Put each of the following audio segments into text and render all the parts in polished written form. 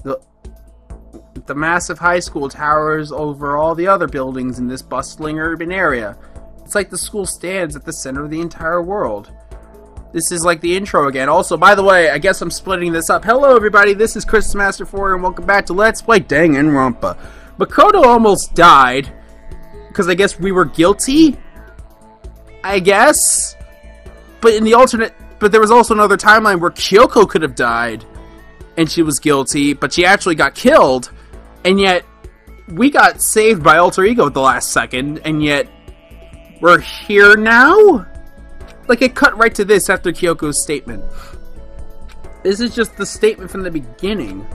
The massive high school towers over all the other buildings in this bustling urban area. It's like the school stands at the center of the entire world. This is like the intro again. Also, by the way, I guess I'm splitting this up. Hello, everybody. This is Chris Master 4, and welcome back to Let's Play DanganRonpa. Makoto almost died because I guess we were guilty. I guess, but in the alternate, but there was also another timeline where Kyoko could have died, and she was guilty, but she actually got killed, and yet we got saved by Alter Ego at the last second, and yet we're here now. Like, it cut right to this after Kyoko's statement. This is just the statement from the beginning.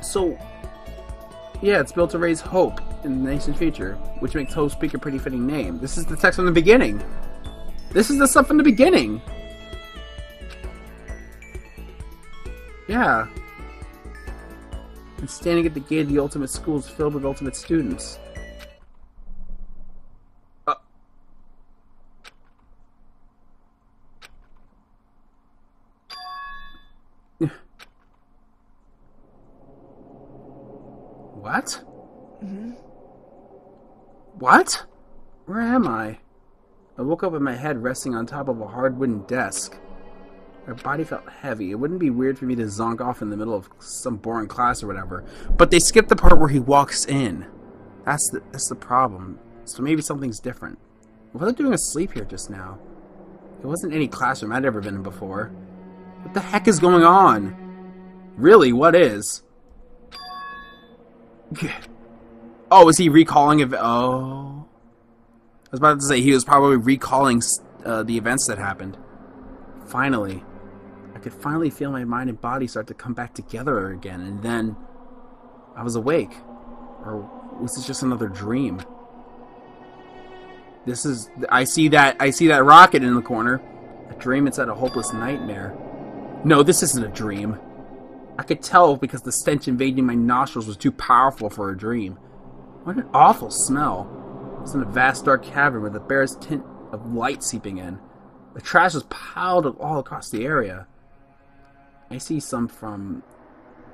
So, yeah, it's built to raise hope in the nation's future, which makes Hope Speak a pretty fitting name. This is the text from the beginning. This is the stuff from the beginning. Yeah. And standing at the gate of the ultimate school is filled with ultimate students. What? Mm-hmm. What? Where am I? I woke up with my head resting on top of a hard wooden desk. My body felt heavy. It wouldn't be weird for me to zonk off in the middle of some boring class or whatever. But they skipped the part where he walks in. That's the problem. So maybe something's different. What was I doing asleep here just now? It wasn't any classroom I'd ever been in before. What the heck is going on? Really, what is? Oh, is he recalling it? Oh. I was about to say he was probably recalling the events that happened. Finally. I could finally feel my mind and body start to come back together again, and then I was awake. Or was this just another dream? This is... I see that rocket in the corner. A dream inside a hopeless nightmare. No, this isn't a dream. I could tell because the stench invading my nostrils was too powerful for a dream. What an awful smell. It was in a vast dark cavern with the barest tint of light seeping in. The trash was piled all across the area. I see some from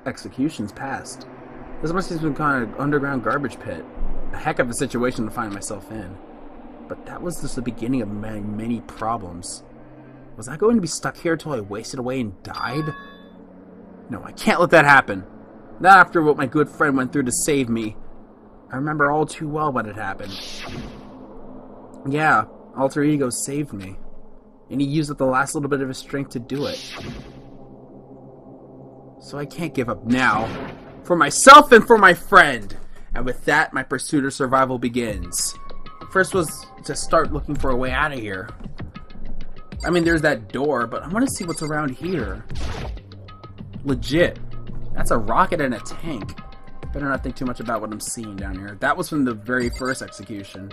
Execution's past. This must be some kind of underground garbage pit. A heck of a situation to find myself in. But that was just the beginning of my many problems. Was I going to be stuck here until I wasted away and died? No, I can't let that happen. Not after what my good friend went through to save me. I remember all too well what had happened. Yeah, Alter Ego saved me. And he used up the last little bit of his strength to do it. So I can't give up now. For myself and for my friend. And with that, my pursuit of survival begins. First was to start looking for a way out of here. I mean, there's that door, but I want to see what's around here. Legit. That's a rocket and a tank. Better not think too much about what I'm seeing down here. That was from the very first execution.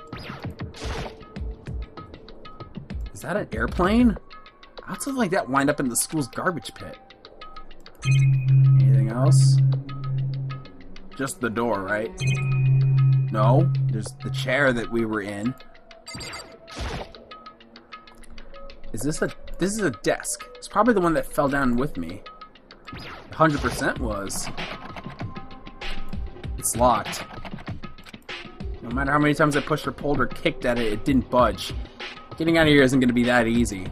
Is that an airplane? How'd something like that wind up in the school's garbage pit? Anything else? Just the door, right? No, there's the chair that we were in. This is a desk. It's probably the one that fell down with me. 100% was. It's locked. No matter how many times I pushed or pulled or kicked at it, it didn't budge. Getting out of here isn't going to be that easy.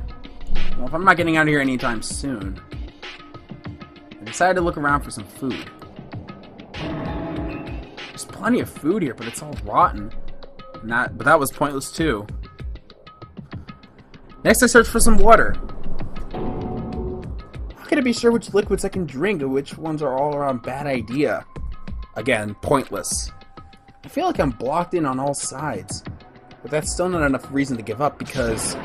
Well, if I'm not getting out of here anytime soon, I decided to look around for some food. There's plenty of food here, but it's all rotten. But that was pointless too. Next, I searched for some water. How can I be sure which liquids I can drink and which ones are all around bad idea? Again, pointless. I feel like I'm blocked in on all sides. But that's still not enough reason to give up because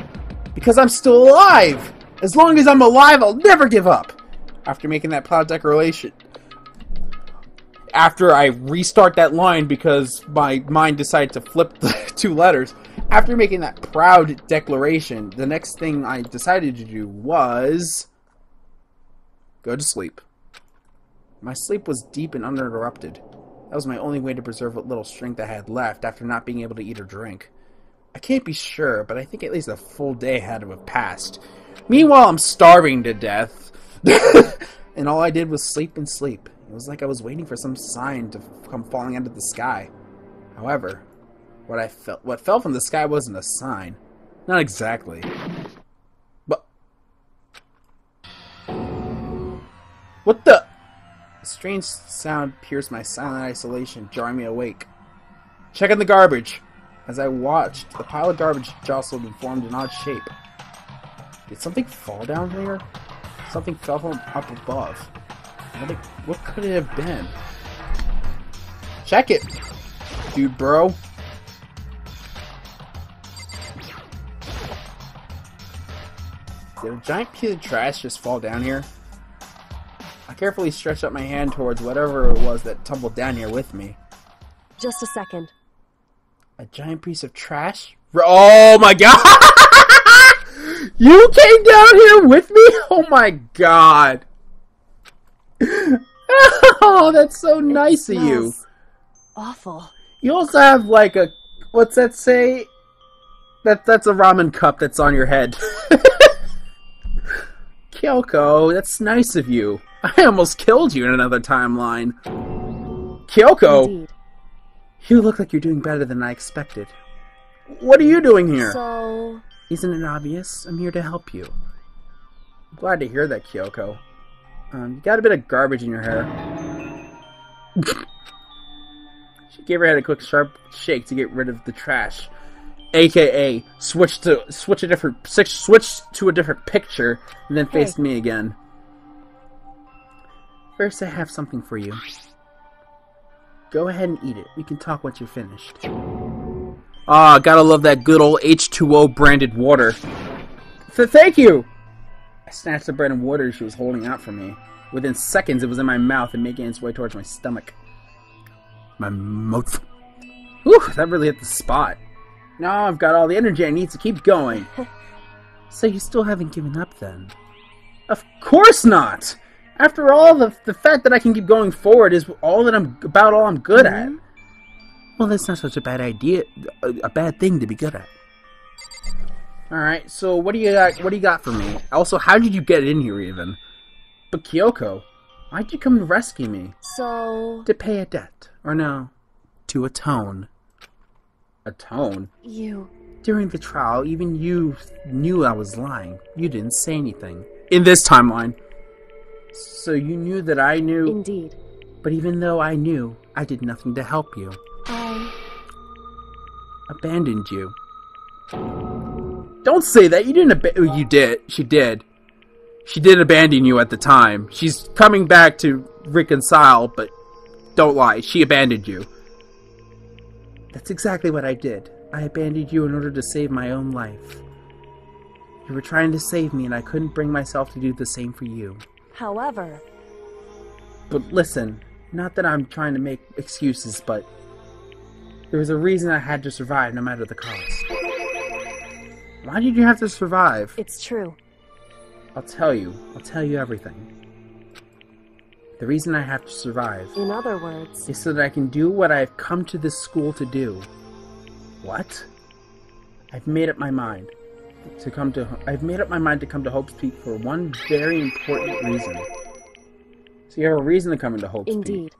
I'm still alive! As long as I'm alive, I'll never give up! After making that proud declaration. After I restart that line because my mind decided to flip the two letters. After making that proud declaration, the next thing I decided to do was go to sleep. My sleep was deep and uninterrupted. That was my only way to preserve what little strength I had left after not being able to eat or drink. I can't be sure, but I think at least a full day had to have passed. Meanwhile, I'm starving to death. and all I did was sleep and sleep. It was like I was waiting for some sign to come falling out of the sky. However, what fell from the sky wasn't a sign. Not exactly. But what the? A strange sound pierced my silent isolation, jarring me awake. Checking the garbage. As I watched, the pile of garbage jostled and formed an odd shape. Did something fall down here? Something fell from up above. What could it have been? Check it, dude, bro. Did a giant piece of trash just fall down here? I carefully stretched out my hand towards whatever it was that tumbled down here with me. Just a second. A giant piece of trash? Oh my god! You came down here with me? Oh my god. Oh, that's so nice of you. Awful. You also have like a, what's that say? That's a ramen cup that's on your head. Kyoko, that's nice of you. I almost killed you in another timeline. Kyoko! Indeed. You look like you're doing better than I expected. What are you doing here? So... Isn't it obvious? I'm here to help you. I'm glad to hear that, Kyoko. You got a bit of garbage in your hair. She gave her head a quick sharp shake to get rid of the trash. AKA switch to a different picture and then faced me again. First, I have something for you. Go ahead and eat it. We can talk once you're finished. Ah, gotta love that good old H2O branded water. Thank you! I snatched the bread and water she was holding out for me. Within seconds, it was in my mouth and making its way towards my stomach. My mouth. Whew, that really hit the spot. Now I've got all the energy I need to keep going. So you still haven't given up, then? Of course not! After all, the fact that I can keep going forward is all I'm good at. Well, that's not such a bad idea, a bad thing to be good at. Alright, so what do you got for me? Also, how did you get in here even? But Kyoko, why'd you come to rescue me? So... To pay a debt, or no, to atone. Atone? You... During the trial, even you knew I was lying. You didn't say anything. In this timeline. So you knew that I knew... Indeed. But even though I knew, I did nothing to help you. I... abandoned you. Don't say that! You didn't you did. She did. She did abandon you at the time. She's coming back to reconcile, but don't lie. She abandoned you. That's exactly what I did. I abandoned you in order to save my own life. You were trying to save me, and I couldn't bring myself to do the same for you. However... But listen, not that I'm trying to make excuses, but there was a reason I had to survive no matter the cost. Why did you have to survive? It's true. I'll tell you everything. The reason I have to survive, In other words... is so that I can do what I've come to this school to do. What? I've made up my mind to come to Hope's Peak for one very important reason. So you have a reason to come into Hope's Peak. Indeed.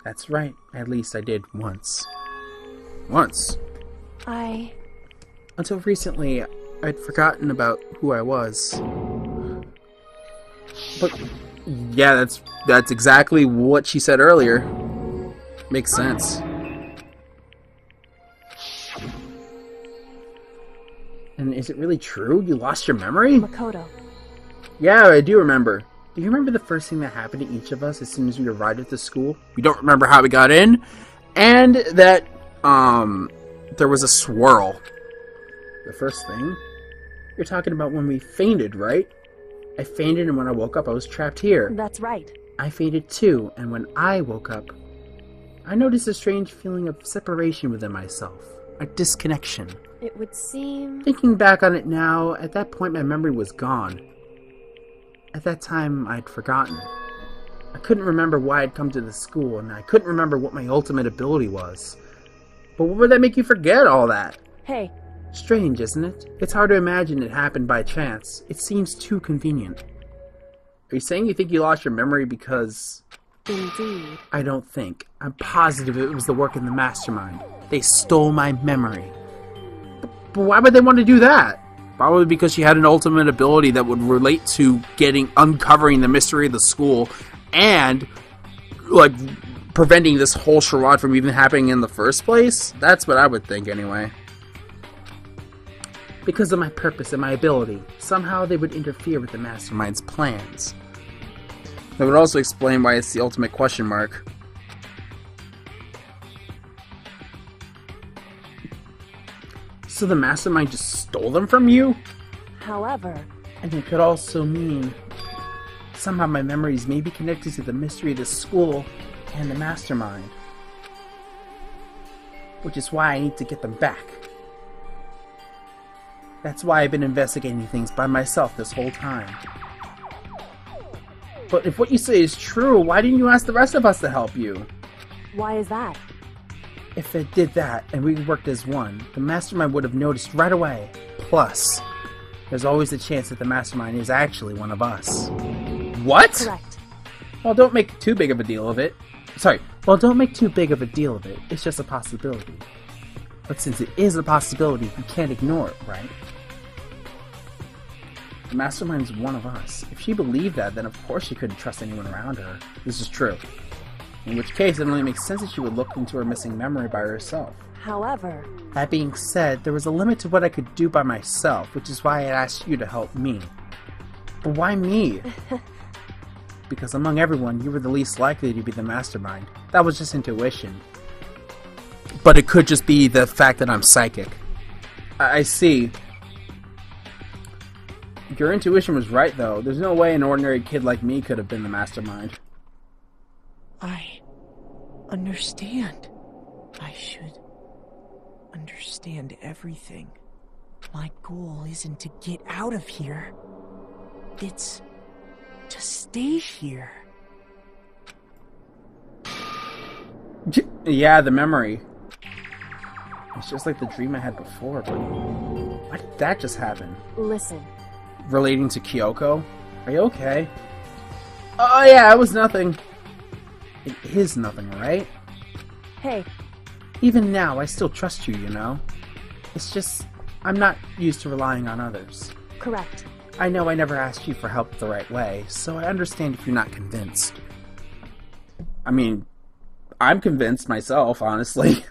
That's right. At least I did once. Once. Until recently, I'd forgotten about who I was. But yeah, that's exactly what she said earlier. Makes sense. And is it really true? You lost your memory? Makoto. Yeah, I do remember. Do you remember the first thing that happened to each of us as soon as we arrived at the school? We don't remember how we got in, and that, there was a swirl. The first thing? You're talking about when we fainted, right? I fainted, and when I woke up, I was trapped here. That's right. I fainted too, and when I woke up, I noticed a strange feeling of separation within myself. A disconnection. It would seem... Thinking back on it now, at that point my memory was gone. At that time, I'd forgotten. I couldn't remember why I'd come to the school, and I couldn't remember what my ultimate ability was. But what would that make you forget all that? Hey. Strange, isn't it? It's hard to imagine it happened by chance. It seems too convenient. Are you saying you think you lost your memory because... Indeed. I don't think. I'm positive it was the work of the mastermind. They stole my memory. But why would they want to do that? Probably because she had an ultimate ability that would relate to uncovering the mystery of the school and, like, preventing this whole charade from even happening in the first place. That's what I would think anyway. Because of my purpose and my ability, somehow they would interfere with the mastermind's plans. That would also explain why it's the ultimate question mark. So the mastermind just stole them from you? However... And it could also mean somehow my memories may be connected to the mystery of the school and the mastermind. Which is why I need to get them back. That's why I've been investigating things by myself this whole time. But if what you say is true, why didn't you ask the rest of us to help you? Why is that? If it did that, and we worked as one, the mastermind would have noticed right away. Plus, there's always a chance that the mastermind is actually one of us. What? Correct. Well, don't make too big of a deal of it. Well, don't make too big of a deal of it. It's just a possibility. But since it is a possibility, we can't ignore it, right? The mastermind's one of us. If she believed that, then of course she couldn't trust anyone around her. This is true. In which case, it only makes sense that she would look into her missing memory by herself. However... That being said, there was a limit to what I could do by myself, which is why I asked you to help me. But why me? Because among everyone, you were the least likely to be the mastermind. That was just intuition. But it could just be the fact that I'm psychic. I see. Your intuition was right, though. There's no way an ordinary kid like me could have been the mastermind. I understand. I should understand everything. My goal isn't to get out of here. It's to stay here. Yeah, the memory. It's just like the dream I had before, but why did that just happen? Listen. Relating to Kyoko? Are you okay? Oh yeah, it was nothing. It is nothing, right? Hey. Even now, I still trust you, you know? It's just, I'm not used to relying on others. Correct. I know I never asked you for help the right way, so I understand if you're not convinced. I mean, I'm convinced myself, honestly.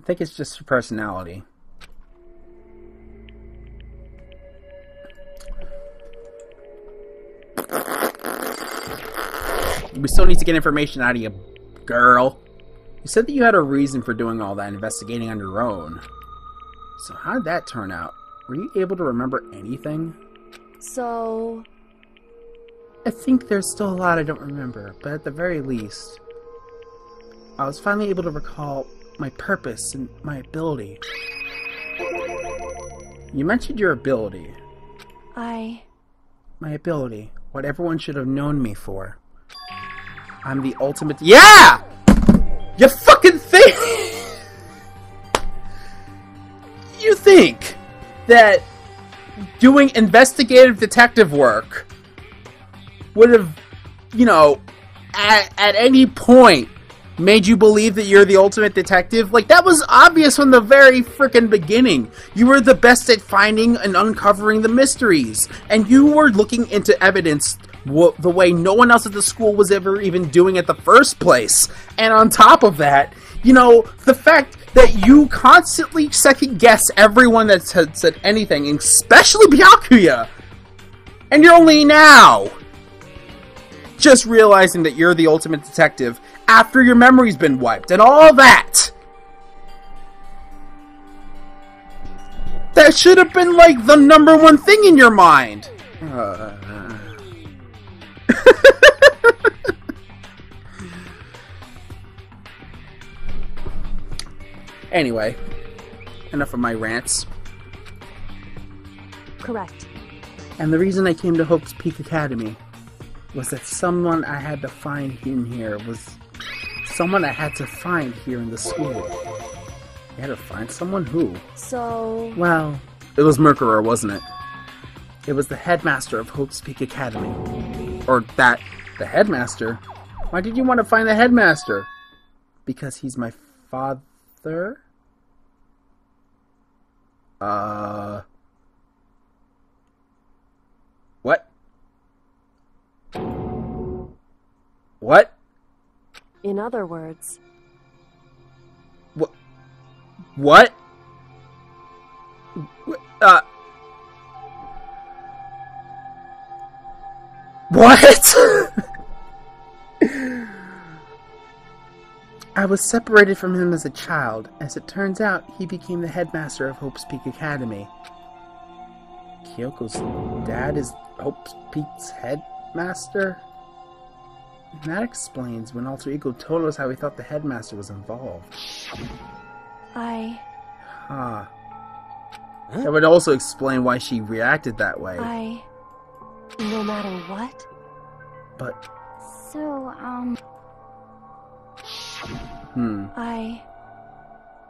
I think it's just your personality. We still need to get information out of you, girl. You said that you had a reason for doing all that investigating on your own. So how did that turn out? Were you able to remember anything? So... I think there's still a lot I don't remember, but at the very least, I was finally able to recall my purpose and my ability. You mentioned your ability. My ability. What everyone should have known me for. I'm the ultimate... Yeah! You fucking think... You think that doing investigative detective work would have, you know, at any point made you believe that you're the ultimate detective? Like, that was obvious from the very frickin' beginning. You were the best at finding and uncovering the mysteries. And you were looking into evidence the way no one else at the school was ever even doing at the first place. And on top of that, you know, the fact that you constantly second guess everyone that said anything, especially Byakuya. And you're only now just realizing that you're the ultimate detective after your memory's been wiped and all that. That should have been like the #1 thing in your mind. Anyway, enough of my rants. Correct. And the reason I came to Hope's Peak Academy was that someone I had to find in here was someone I had to find here in the school. You had to find someone? Who? So... Well, it was Murderer, wasn't it? It was the headmaster of Hope's Peak Academy. Or the headmaster? Why did you want to find the headmaster? Because he's my father? What? What? In other words, What? What? What? I was separated from him as a child. As it turns out, he became the headmaster of Hope's Peak Academy. Kyoko's dad is Hope's Peak's headmaster? And that explains when Alter Ego told us how he thought the headmaster was involved. Huh. That would also explain why she reacted that way. no matter what? But, So,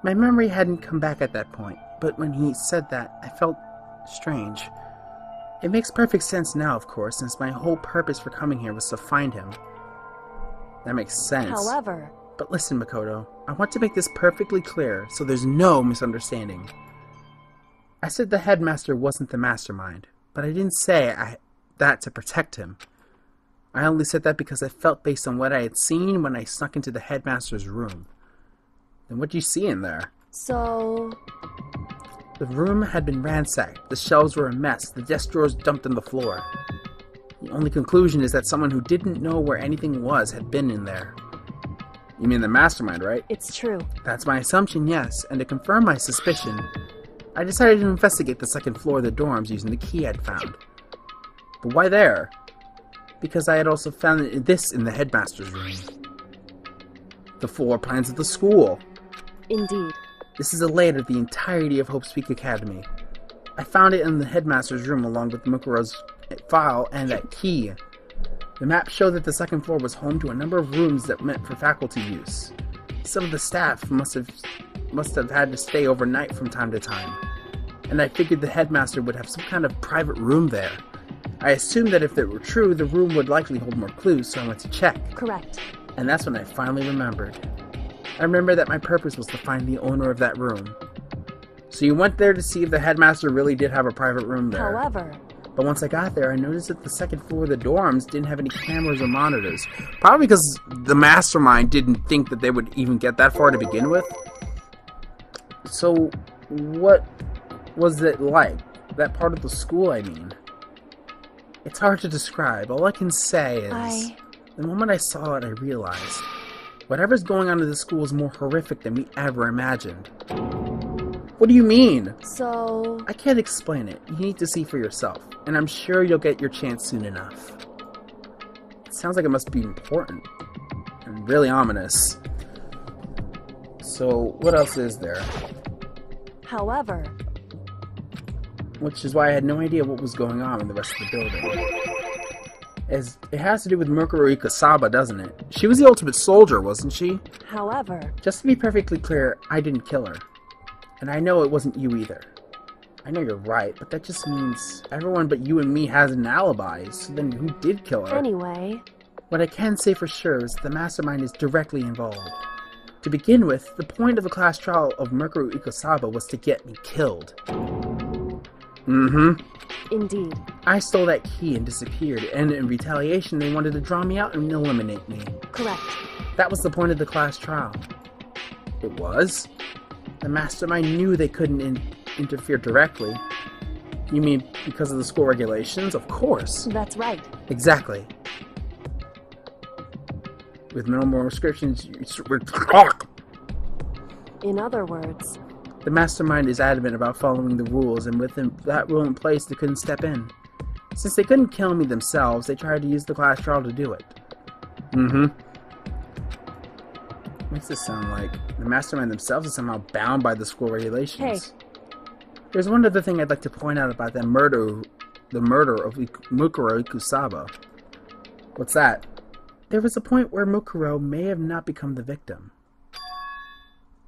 my memory hadn't come back at that point, but when he said that, I felt strange. It makes perfect sense now, of course, since my whole purpose for coming here was to find him. That makes sense. However, But listen, Makoto, I want to make this perfectly clear so there's no misunderstanding. I said the headmaster wasn't the mastermind, but I didn't say that to protect him. I only said that because I felt based on what I had seen when I snuck into the headmaster's room. Then what do you see in there? so, The room had been ransacked, the shelves were a mess, the desk drawers dumped on the floor. The only conclusion is that someone who didn't know where anything was had been in there. You mean the mastermind, right? it's true. That's my assumption, yes, and to confirm my suspicion, I decided to investigate the second floor of the dorms using the key I'd found. But why there? Because I had also found this in the headmaster's room. The floor plans of the school. Indeed. This is a layout of the entirety of Hope's Peak Academy. I found it in the headmaster's room along with Mukuro's file and that key. The map showed that the second floor was home to a number of rooms that meant for faculty use. Some of the staff must have had to stay overnight from time to time, and I figured the headmaster would have some kind of private room there. I assumed that if it were true, the room would likely hold more clues, so I went to check. Correct. And that's when I finally remembered. I remembered that my purpose was to find the owner of that room. So you went there to see if the headmaster really did have a private room there. However, But once I got there, I noticed that the second floor of the dorms didn't have any cameras or monitors. Probably because the mastermind didn't think that they would even get that far to begin with. So, what was it like? That part of the school, I mean. It's hard to describe. All I can say is, the moment I saw it, I realized, whatever's going on in the school is more horrific than we ever imagined. What do you mean? so, I can't explain it. You need to see for yourself, and I'm sure you'll get your chance soon enough. It sounds like it must be important, and really ominous. So, what else is there? however, Which is why I had no idea what was going on in the rest of the building. As it has to do with Mukuro Ikasaba, doesn't it? She was the ultimate soldier, wasn't she? however, Just to be perfectly clear, I didn't kill her. And I know it wasn't you either. I know you're right, but that just means everyone but you and me has an alibi, so then who did kill her? anyway, What I can say for sure is the mastermind is directly involved. To begin with, the point of the class trial of Mukuro Ikasaba was to get me killed. indeed, I stole that key and disappeared, and in retaliation they wanted to draw me out and eliminate me. correct. That was the point of the class trial. It was? The mastermind knew they couldn't interfere directly. You mean because of the school regulations? Of course. That's right. Exactly. With no more restrictions, In other words, the mastermind is adamant about following the rules, and with that rule in place, they couldn't step in. Since they couldn't kill me themselves, they tried to use the class trial to do it. Makes it sound like the mastermind themselves is somehow bound by the school regulations. There's one other thing I'd like to point out about the murder of Mukuro Ikusaba. What's that? There was a point where Mukuro may have not become the victim.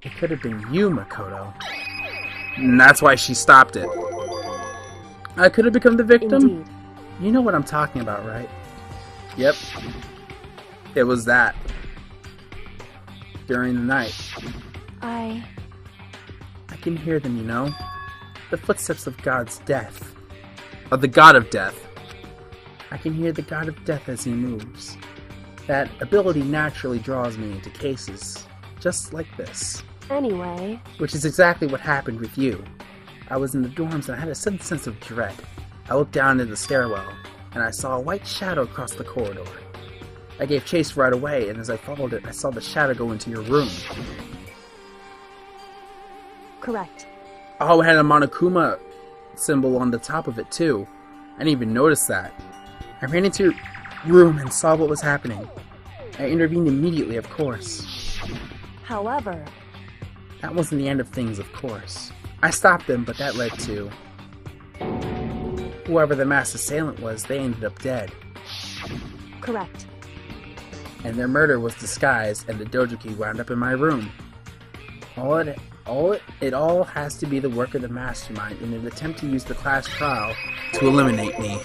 It could have been you, Makoto. And that's why she stopped it. I could have become the victim? Indeed. You know what I'm talking about, right? Yep. It was that. During the night. I can hear them, you know? The footsteps of God's death. Of the God of Death. I can hear the God of Death as he moves. That ability naturally draws me into cases just like this. Anyway. Which is exactly what happened with you. I was in the dorms and I had a sudden sense of dread. I looked down into the stairwell, and I saw a white shadow across the corridor. I gave chase right away, and as I followed it, I saw the shadow go into your room. Correct. Oh, it had a Monokuma symbol on the top of it, too. I didn't even notice that. I ran into your room and saw what was happening. I intervened immediately, of course. However... That wasn't the end of things, of course. I stopped them, but that led to... Whoever the mass assailant was, they ended up dead. Correct. And their murder was disguised, and the dojo key wound up in my room. It all has to be the work of the mastermind in an attempt to use the class trial to eliminate me.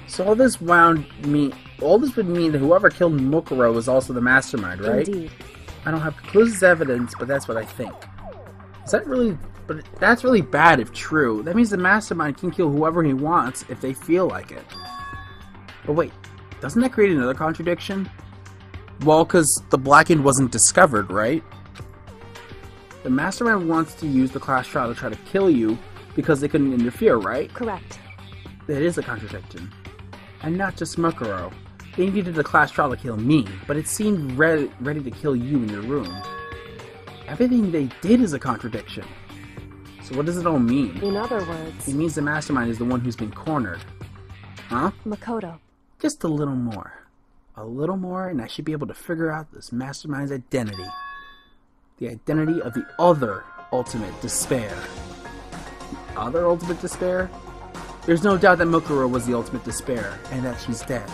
So all this would mean that whoever killed Mukuro was also the mastermind, right? Indeed. I don't have conclusive evidence, but that's what I think. But that's really bad if true. That means the mastermind can kill whoever he wants if they feel like it. But wait, doesn't that create another contradiction? Well, because the Blackened wasn't discovered, right? The mastermind wants to use the class trial to try to kill you because they couldn't interfere, right? Correct. That is a contradiction. And not just Mukuro. They needed the class trial to kill me, but it seemed ready to kill you in your room. Everything they did is a contradiction. So what does it all mean? In other words... It means the mastermind is the one who's been cornered. Huh? Makoto. Just a little more. A little more, and I should be able to figure out this mastermind's identity. The identity of the other ultimate despair. The other ultimate despair? There's no doubt that Mukuro was the ultimate despair, and that she's dead.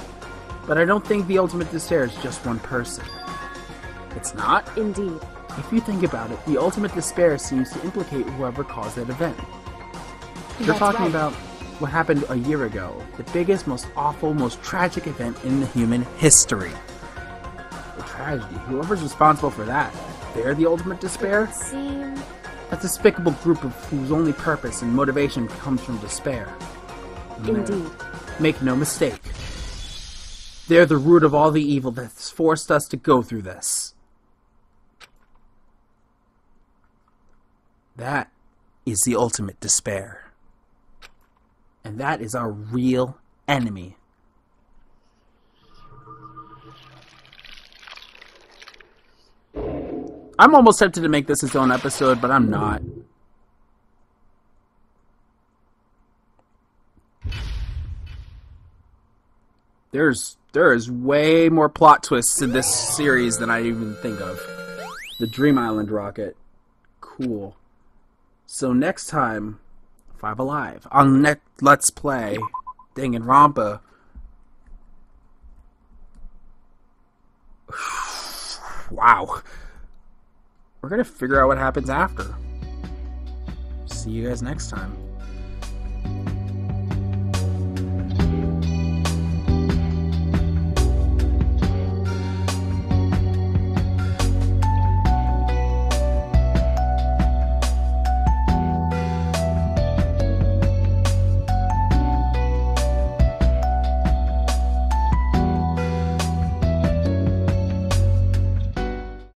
But I don't think the ultimate despair is just one person. It's not? Indeed. If you think about it, the ultimate despair seems to implicate whoever caused that event. You're talking about what happened a year ago. The biggest, most awful, most tragic event in the human history. The tragedy. Whoever's responsible for that, they're the ultimate despair? Seem... A despicable group of whose only purpose and motivation comes from despair. Indeed. Make no mistake. They're the root of all the evil that's forced us to go through this. That is the ultimate despair. And that is our real enemy. I'm almost tempted to make this its own episode, but I'm not. There is way more plot twists in this series than I even think of. The Dream Island rocket. Cool. So next time, 5 Alive, on Let's Play Danganronpa. Wow. We're gonna figure out what happens after. See you guys next time.